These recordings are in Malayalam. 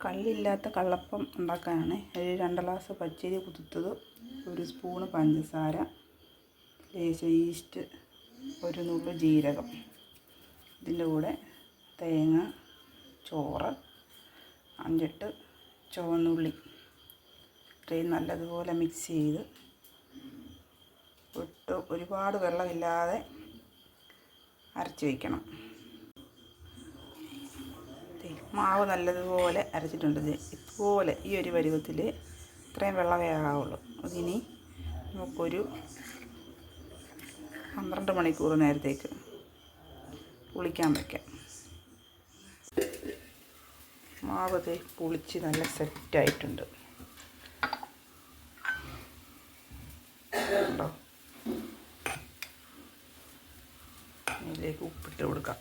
കള്ളില്ലാത്ത കള്ളപ്പം ഉണ്ടാക്കാനാണ്. ഒരു 2 ഗ്ലാസ് പച്ചരി കുതിർത്തത്, 1 സ്പൂണ് പഞ്ചസാര, ലേശം ഈസ്റ്റ്, 1 നുള്ളു ജീരകം. ഇതിൻ്റെ കൂടെ തേങ്ങ, ചോറ്, 5-8 ചുവന്നുള്ളി ഇത്രയും നല്ലതുപോലെ മിക്സ് ചെയ്ത് ഒരുപാട് വെള്ളമില്ലാതെ അരച്ച് വയ്ക്കണം. മാവ് നല്ലതുപോലെ അരച്ചിട്ടുണ്ട്. ഇതുപോലെ ഈ ഒരു പരുവത്തിൽ ഇത്രയും വെള്ളമേ ആവുള്ളൂ. അതിനി നമുക്കൊരു 12 മണിക്കൂർ നേരത്തേക്ക് പുളിക്കാൻ വയ്ക്കാം. മാവ് പുളിച്ച് നല്ല സെറ്റായിട്ടുണ്ട്. ഉണ്ടോ? ഇതിലേക്ക് ഉപ്പിട്ട് കൊടുക്കാം.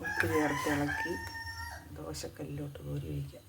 ഉപ്പ് ചേർത്ത് ഇളക്കി ദോശക്കല്ലിലോട്ട് കോരി വയ്ക്കാം.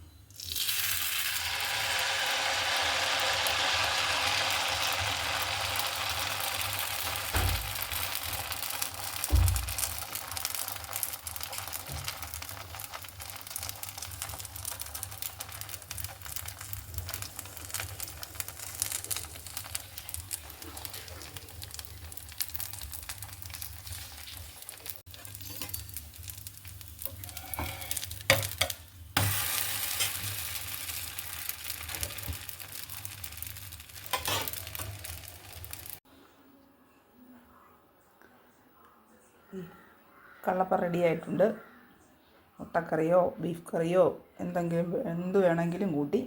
കള്ളപ്പം റെഡി ആയിട്ടുണ്ട്. മുട്ടക്കറിയോ ബീഫ് കറിയോ എന്ത് വേണമെങ്കിലും കൂട്ടി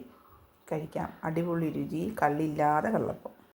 കഴിക്കാം. അടിപൊളി രുചി, കള്ളില്ലാതെ കള്ളപ്പം.